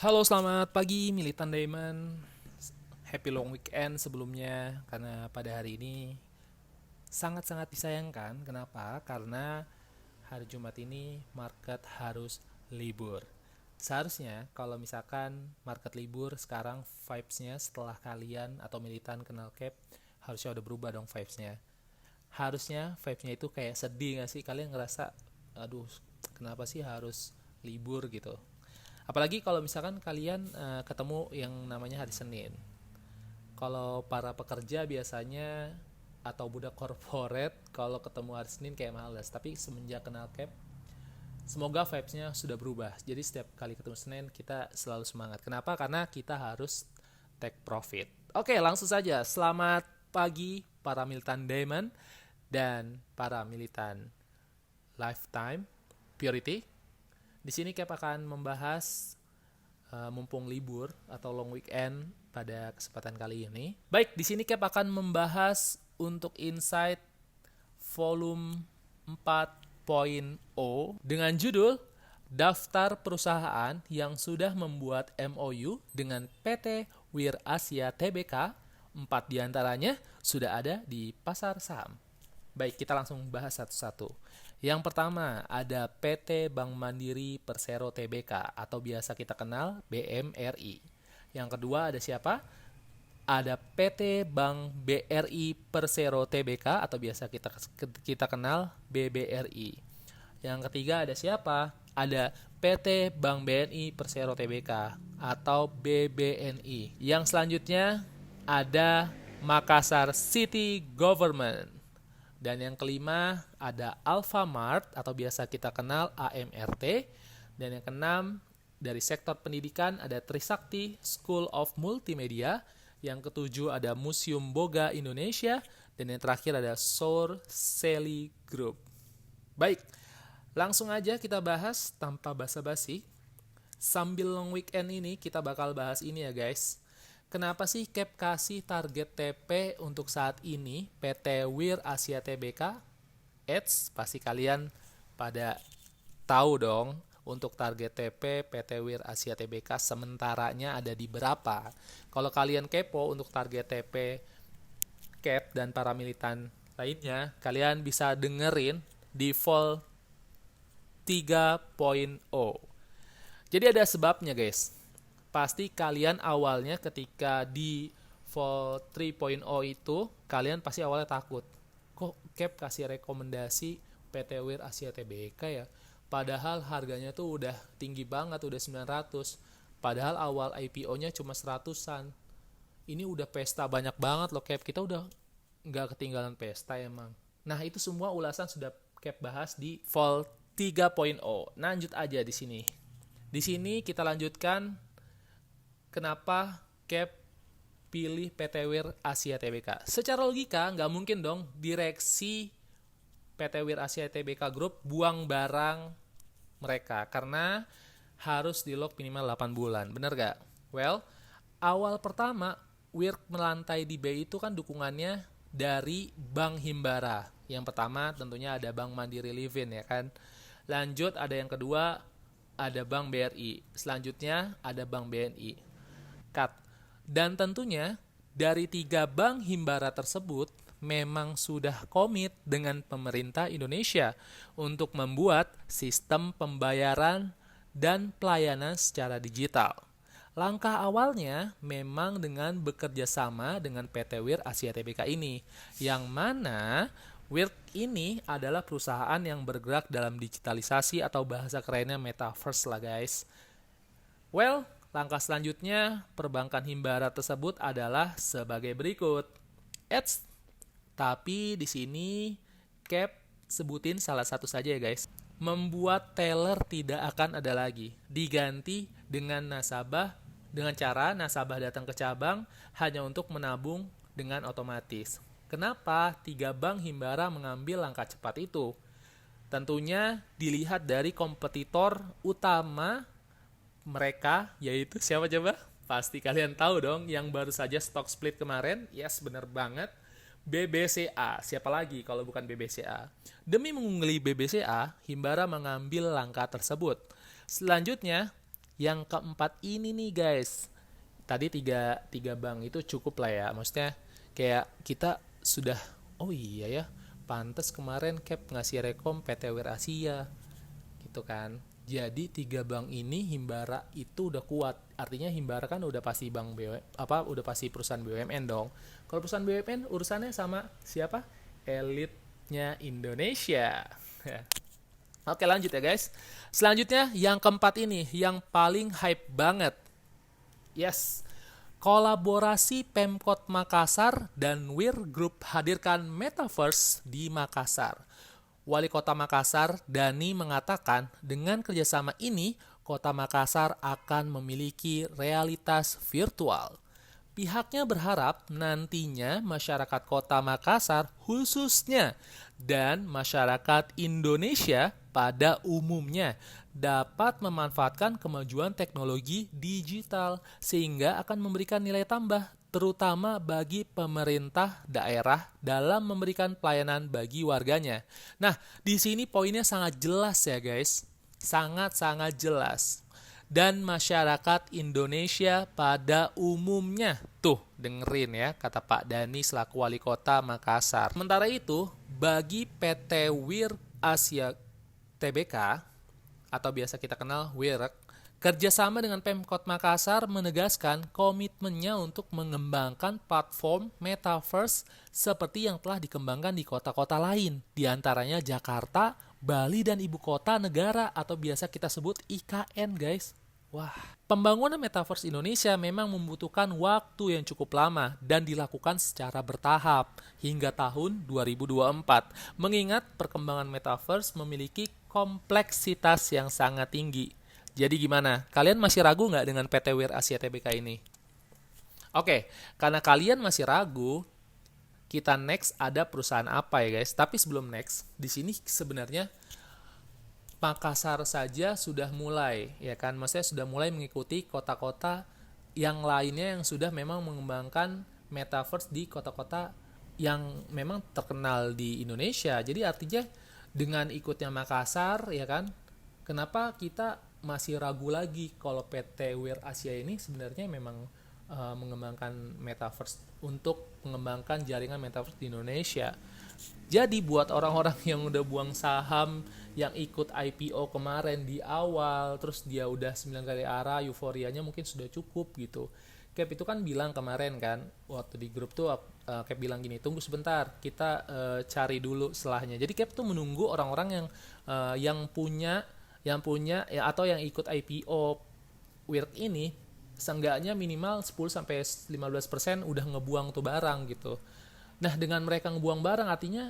Halo, selamat pagi Militan Diamond. Happy long weekend sebelumnya karena pada hari ini sangat-sangat disayangkan. Kenapa? Karena hari Jumat ini market harus libur. Seharusnya kalau misalkan market libur sekarang vibes-nya setelah kalian atau militan kenal cap harusnya udah berubah dong vibes-nya. Harusnya vibes-nya itu kayak sedih gak sih? Kalian ngerasa aduh kenapa sih harus libur gitu. Apalagi kalau misalkan kalian ketemu yang namanya hari Senin. Kalau para pekerja biasanya atau budak corporate kalau ketemu hari Senin kayak males. Tapi semenjak kenal cap, semoga vibes-nya sudah berubah. Jadi setiap kali ketemu Senin kita selalu semangat. Kenapa? Karena kita harus take profit. Oke, langsung saja. Selamat pagi para militan Diamond dan para militan Lifetime Purity. Di sini Cap akan membahas mumpung libur atau long weekend pada kesempatan kali ini. Baik, di sini Cap akan membahas untuk Insight volume 4.0 dengan judul Daftar perusahaan yang sudah membuat MOU dengan PT Wir Asia Tbk. 4 diantaranya sudah ada di pasar saham. Baik, kita langsung bahas satu-satu. Yang pertama ada PT Bank Mandiri Persero Tbk atau biasa kita kenal BMRI. Yang kedua ada siapa? Ada PT Bank BRI Persero Tbk atau biasa kita kenal BBRI. Yang ketiga ada siapa? Ada PT Bank BNI Persero Tbk atau BBNI. Yang selanjutnya ada Makassar City Government. Dan yang kelima ada Alfamart atau biasa kita kenal AMRT. Dan yang keenam dari sektor pendidikan ada Trisakti School of Multimedia. Yang ketujuh ada Museum Boga Indonesia. Dan yang terakhir ada Sour Sally Group. Baik, langsung aja kita bahas tanpa basa-basi. Sambil long weekend ini kita bakal bahas ini ya guys. Kenapa sih Cap kasih target TP untuk saat ini PT Wir Asia Tbk? Pasti kalian pada tahu dong untuk target TP PT Wir Asia Tbk sementaranya ada di berapa. Kalau kalian kepo untuk target TP Cap dan para militan lainnya, kalian bisa dengerin di Vol 3.0. Jadi ada sebabnya guys. Pasti kalian awalnya ketika di Vol 3.0 itu kalian pasti awalnya takut. Kok Cap kasih rekomendasi PT Wir Asia Tbk ya? Padahal harganya tuh udah tinggi banget, udah 900. Padahal awal IPO-nya cuma 100-an. Ini udah pesta banyak banget loh Cap. Kita udah nggak ketinggalan pesta emang. Nah itu semua ulasan sudah Cap bahas di Vol 3.0. Lanjut aja di sini. Di sini kita lanjutkan kenapa Cap pilih PT Wir Asia Tbk. Secara logika nggak mungkin dong direksi PT Wir Asia Tbk Group buang barang mereka karena harus di lock minimal 8 bulan. Bener gak? Well, awal pertama Wir melantai di B itu kan dukungannya dari Bank Himbara. Yang pertama tentunya ada Bank Mandiri Livin ya kan. Lanjut ada yang kedua ada Bank BRI. Selanjutnya ada Bank BNI. Dan tentunya dari 3 bank himbara tersebut memang sudah komit dengan pemerintah Indonesia untuk membuat sistem pembayaran dan pelayanan secara digital. Langkah awalnya memang dengan bekerja sama dengan PT Wir Asia Tbk ini, yang mana Wir ini adalah perusahaan yang bergerak dalam digitalisasi atau bahasa kerennya metaverse lah guys. Well, langkah selanjutnya, perbankan himbara tersebut adalah sebagai berikut. Tapi di sini Cap sebutin salah satu saja ya guys. Membuat teller tidak akan ada lagi. Diganti dengan nasabah, dengan cara nasabah datang ke cabang hanya untuk menabung dengan otomatis. Kenapa 3 bank himbara mengambil langkah cepat itu? Tentunya dilihat dari kompetitor utama mereka, yaitu siapa coba? Pasti kalian tahu dong yang baru saja stock split kemarin. Yes, bener banget. BBCA. Siapa lagi kalau bukan BBCA? Demi mengungguli BBCA, Himbara mengambil langkah tersebut. Selanjutnya, Yang keempat ini nih guys. Tadi tiga bank itu cukup lah ya. Maksudnya kayak kita sudah, oh iya ya, pantes kemarin Cap ngasih rekom PT Wir Asia gitu kan. Jadi tiga bank ini Himbara itu udah kuat. Artinya Himbara kan udah pasti bank udah pasti perusahaan BUMN dong. Kalau perusahaan BUMN urusannya sama siapa? Elitnya Indonesia. Oke, lanjut ya guys. Selanjutnya yang keempat ini yang paling hype banget. Yes. Kolaborasi Pemkot Makassar dan Wir Group hadirkan Metaverse di Makassar. Wali Kota Makassar, Dani, mengatakan dengan kerjasama ini, Kota Makassar akan memiliki realitas virtual. Pihaknya berharap nantinya masyarakat Kota Makassar khususnya dan masyarakat Indonesia pada umumnya dapat memanfaatkan kemajuan teknologi digital sehingga akan memberikan nilai tambah terutama bagi pemerintah daerah dalam memberikan pelayanan bagi warganya. Nah, di sini poinnya sangat jelas ya guys. Sangat-sangat jelas. Dan masyarakat Indonesia pada umumnya. Tuh, dengerin ya kata Pak Dani selaku Wali Kota Makassar. Sementara itu, bagi PT Wir Asia Tbk atau biasa kita kenal WIRC, kerjasama dengan Pemkot Makassar menegaskan komitmennya untuk mengembangkan platform Metaverse seperti yang telah dikembangkan di kota-kota lain, diantaranya Jakarta, Bali, dan Ibu Kota Negara atau biasa kita sebut IKN guys. Wah, pembangunan Metaverse Indonesia memang membutuhkan waktu yang cukup lama dan dilakukan secara bertahap hingga tahun 2024. Mengingat perkembangan Metaverse memiliki kompleksitas yang sangat tinggi. Jadi gimana? Kalian masih ragu nggak dengan PT Wir Asia Tbk ini? Oke, karena kalian masih ragu, kita next ada perusahaan apa ya guys? Tapi sebelum next, di sini sebenarnya Makassar saja sudah mulai, ya kan? Maksudnya sudah mulai mengikuti kota-kota yang lainnya yang sudah memang mengembangkan Metaverse di kota-kota yang memang terkenal di Indonesia. Jadi artinya dengan ikutnya Makassar, ya kan? Kenapa kita masih ragu lagi kalau PT Wir Asia ini sebenarnya memang mengembangkan Metaverse untuk mengembangkan jaringan Metaverse di Indonesia. Jadi buat orang-orang yang udah buang saham, yang ikut IPO kemarin di awal, terus dia udah 9 kali arah, euforianya mungkin sudah cukup gitu. Cap itu kan bilang kemarin kan, waktu di grup tuh Cap bilang gini, tunggu sebentar, kita cari dulu setelahnya. Jadi Cap tuh menunggu orang-orang yang punya ya, atau yang ikut IPO WIRC ini, seenggaknya minimal 10-15% udah ngebuang tuh barang gitu. Nah, dengan mereka ngebuang barang artinya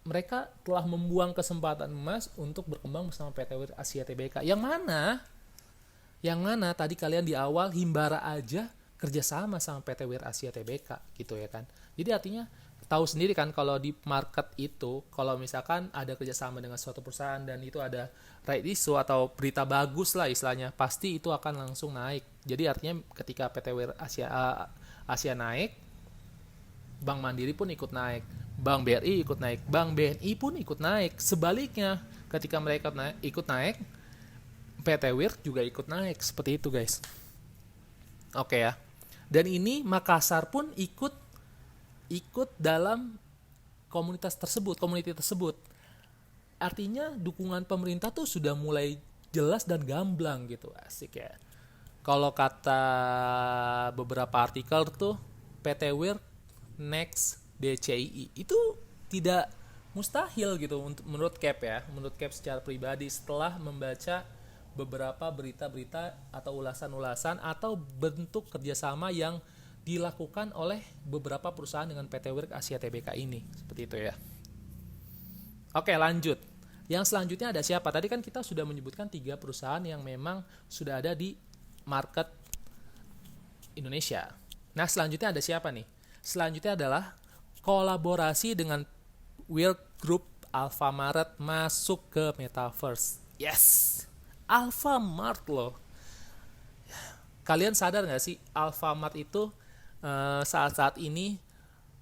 mereka telah membuang kesempatan emas untuk berkembang bersama PT Wir Asia Tbk. Yang mana tadi kalian di awal Himbara aja kerjasama sama PT Wir Asia Tbk gitu ya kan. Jadi artinya tahu sendiri kan kalau di market itu, kalau misalkan ada kerjasama dengan suatu perusahaan dan itu ada right issue atau berita bagus lah istilahnya, pasti itu akan langsung naik. Jadi artinya ketika PT Wir Asia naik, Bank Mandiri pun ikut naik, Bank BRI ikut naik, Bank BNI pun ikut naik. Sebaliknya, ketika mereka ikut naik, PT Wir juga ikut naik. Seperti itu guys. Oke ya. Dan ini Makassar pun ikut dalam komunitas tersebut, community tersebut. Artinya dukungan pemerintah tuh sudah mulai jelas dan gamblang gitu. Asik ya. Kalau kata beberapa artikel tuh PT Wir next DCII itu tidak mustahil gitu menurut Cap ya. Menurut Cap secara pribadi setelah membaca beberapa berita-berita atau ulasan-ulasan atau bentuk kerjasama yang dilakukan oleh beberapa perusahaan dengan PT Wir Asia Tbk ini. Seperti itu ya. Oke, lanjut. Yang selanjutnya ada siapa? Tadi kan kita sudah menyebutkan 3 perusahaan yang memang sudah ada di market Indonesia. Nah, selanjutnya ada siapa nih? Selanjutnya adalah kolaborasi dengan Wir Group Alfamart masuk ke Metaverse. Yes! Alfamart loh. Kalian sadar gak sih Alfamart itu saat-saat ini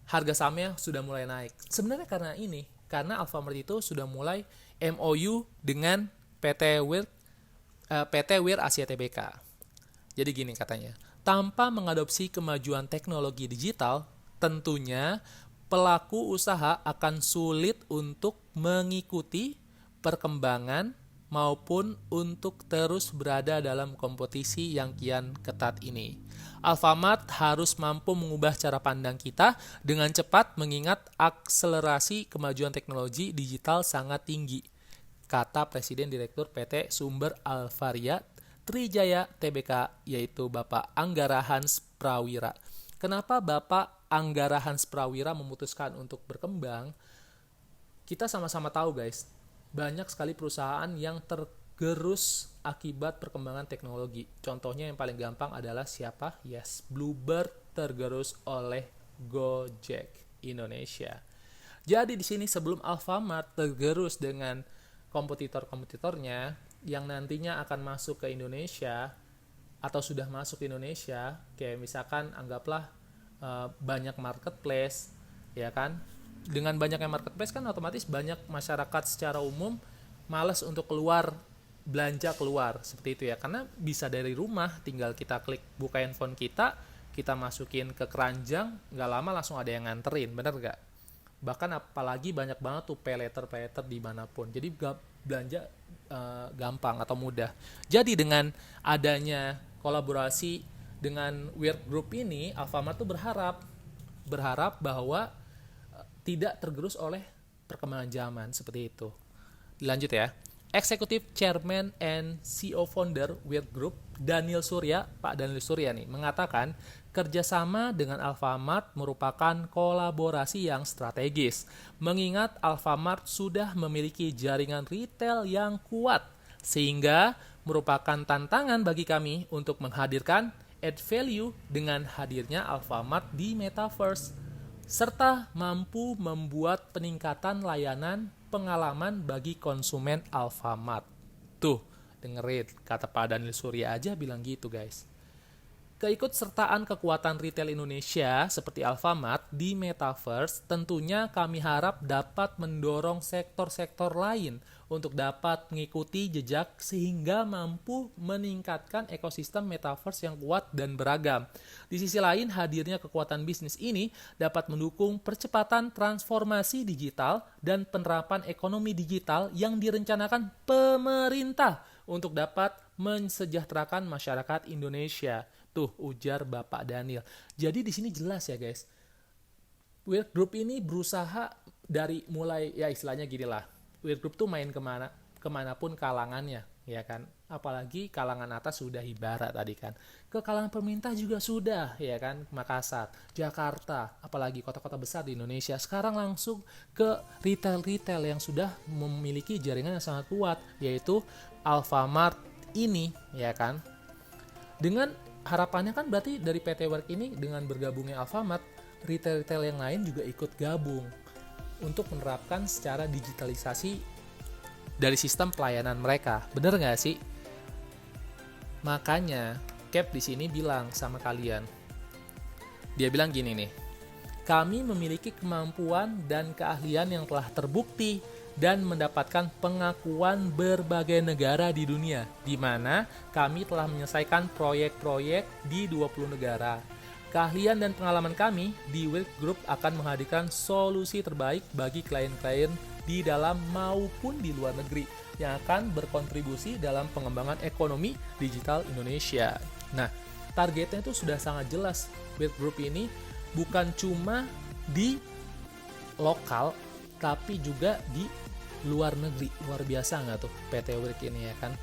harga sahamnya sudah mulai naik. Sebenarnya karena Alfamart itu sudah mulai MOU dengan PT Wir PT Wir Asia Tbk. Jadi gini katanya, tanpa mengadopsi kemajuan teknologi digital, tentunya pelaku usaha akan sulit untuk mengikuti perkembangan maupun untuk terus berada dalam kompetisi yang kian ketat ini. Alfamart harus mampu mengubah cara pandang kita dengan cepat mengingat akselerasi kemajuan teknologi digital sangat tinggi, kata Presiden Direktur PT Sumber Alvaria Trijaya Tbk, yaitu Bapak Anggara Hans Prawira. Kenapa Bapak Anggara Hans Prawira memutuskan untuk berkembang? Kita sama-sama tahu guys, banyak sekali perusahaan yang tergerus akibat perkembangan teknologi. Contohnya yang paling gampang adalah siapa? Yes, Bluebird tergerus oleh Gojek Indonesia. Jadi di sini sebelum Alfamart tergerus dengan kompetitor-kompetitornya yang nantinya akan masuk ke Indonesia atau sudah masuk ke Indonesia, kayak misalkan anggaplah banyak marketplace, ya kan? Dengan banyaknya marketplace kan otomatis banyak masyarakat secara umum malas untuk belanja keluar seperti itu ya, karena bisa dari rumah, tinggal kita klik buka handphone kita masukin ke keranjang, nggak lama langsung ada yang nganterin, bener nggak? Bahkan apalagi banyak banget tuh pay later dimanapun, jadi belanja gampang atau mudah. Jadi dengan adanya kolaborasi dengan Weird Group ini, Alfamart tuh berharap bahwa tidak tergerus oleh perkembangan zaman seperti itu. Lanjut ya. Executive Chairman and CEO Founder Weird Group, Daniel Surya, Pak Daniel Surya nih, mengatakan kerjasama dengan Alfamart merupakan kolaborasi yang strategis. Mengingat Alfamart sudah memiliki jaringan retail yang kuat, sehingga merupakan tantangan bagi kami untuk menghadirkan add value dengan hadirnya Alfamart di Metaverse, serta mampu membuat peningkatan layanan pengalaman bagi konsumen Alfamart. Tuh, dengerin, kata Pak Daniel Surya aja bilang gitu guys. Keikutsertaan kekuatan retail Indonesia seperti Alfamart di Metaverse tentunya kami harap dapat mendorong sektor-sektor lain untuk dapat mengikuti jejak sehingga mampu meningkatkan ekosistem Metaverse yang kuat dan beragam. Di sisi lain, hadirnya kekuatan bisnis ini dapat mendukung percepatan transformasi digital dan penerapan ekonomi digital yang direncanakan pemerintah untuk dapat mensejahterakan masyarakat Indonesia. Tuh, ujar Bapak Daniel. Jadi di sini jelas ya guys, Weird Group ini berusaha dari mulai, ya istilahnya gini lah, Weird Group tuh main kemanapun kalangannya, ya kan. Apalagi kalangan atas sudah ibarat tadi kan, ke kalangan pemerintah juga sudah, ya kan. Makassar, Jakarta, apalagi kota-kota besar di Indonesia. Sekarang langsung ke retail-retail yang sudah memiliki jaringan yang sangat kuat, yaitu Alfamart ini, ya kan. Dengan harapannya kan berarti dari PT Work ini dengan bergabungnya Alfamart, retail-retail yang lain juga ikut gabung untuk menerapkan secara digitalisasi dari sistem pelayanan mereka. Bener nggak sih? Makanya Cap di sini bilang sama kalian, dia bilang gini nih, kami memiliki kemampuan dan keahlian yang telah terbukti dan mendapatkan pengakuan berbagai negara di dunia, di mana kami telah menyelesaikan proyek-proyek di 20 negara. Keahlian dan pengalaman kami di Weird Group akan menghadirkan solusi terbaik bagi klien-klien di dalam maupun di luar negeri yang akan berkontribusi dalam pengembangan ekonomi digital Indonesia. Nah, targetnya itu sudah sangat jelas. Weird Group ini bukan cuma di lokal, tapi juga di luar negeri. Luar biasa nggak tuh PT Weird ini ya kan.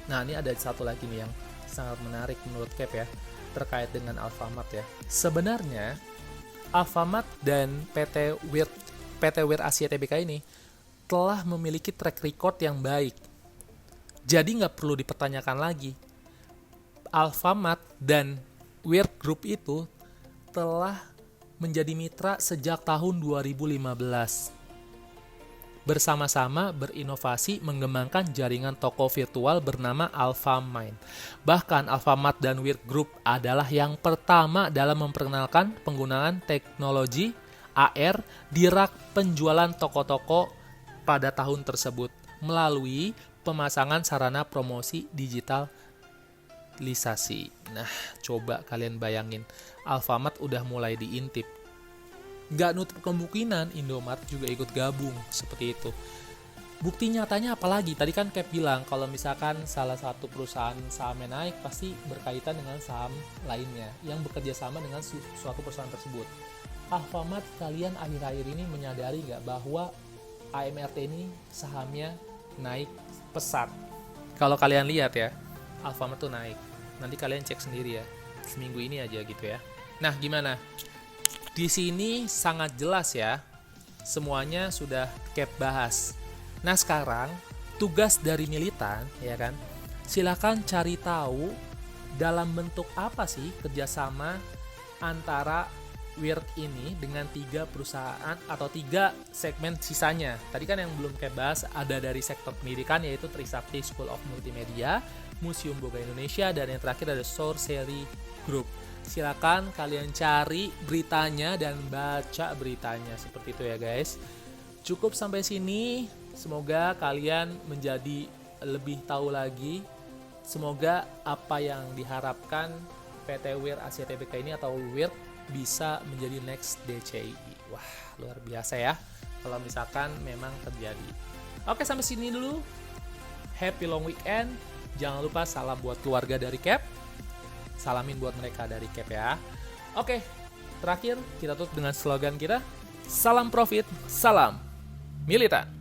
Nah, ini ada satu lagi nih yang sangat menarik menurut Cap ya, terkait dengan Alfamart ya. Sebenarnya Alfamart dan PT Weird Asia Tbk ini telah memiliki track record yang baik. Jadi nggak perlu dipertanyakan lagi. Alfamart dan Weird Group itu telah menjadi mitra sejak tahun 2015. Bersama-sama berinovasi mengembangkan jaringan toko virtual bernama Alfamine. Bahkan Alfamart dan Weird Group adalah yang pertama dalam memperkenalkan penggunaan teknologi AR di rak penjualan toko-toko pada tahun tersebut melalui pemasangan sarana promosi digitalisasi. Nah, coba kalian bayangin, Alfamart udah mulai diintip. Nggak nutup kemungkinan Indomaret juga ikut gabung seperti itu. Bukti nyatanya apalagi? Tadi kan Cap bilang kalau misalkan salah satu perusahaan sahamnya naik, pasti berkaitan dengan saham lainnya yang bekerja sama dengan suatu perusahaan tersebut. Alfamart, kalian akhir-akhir ini menyadari nggak bahwa AMRT ini sahamnya naik pesat? Kalau kalian lihat ya, Alfamart tuh naik. Nanti kalian cek sendiri ya, seminggu ini aja gitu ya. Nah, gimana? Di sini sangat jelas ya, semuanya sudah Cap bahas. Nah, sekarang tugas dari Militan, ya kan? Silakan cari tahu dalam bentuk apa sih kerjasama antara Weird ini dengan 3 perusahaan atau 3 segmen sisanya. Tadi kan yang belum Cap bahas ada dari sektor pendidikan, yaitu Trisakti School of Multimedia, Museum Boga Indonesia, dan yang terakhir ada Sorcery Group. Silakan kalian cari beritanya dan baca beritanya seperti itu ya guys. Cukup sampai sini. Semoga kalian menjadi lebih tahu lagi. Semoga apa yang diharapkan PT WIR Asia Tbk ini atau WIR bisa menjadi next DCI. Wah, luar biasa ya kalau misalkan memang terjadi. Oke, sampai sini dulu. Happy long weekend. Jangan lupa salam buat keluarga dari Cap. Salamin buat mereka dari Cap ya. Oke, terakhir kita tutup dengan slogan kita. Salam profit, salam Militan.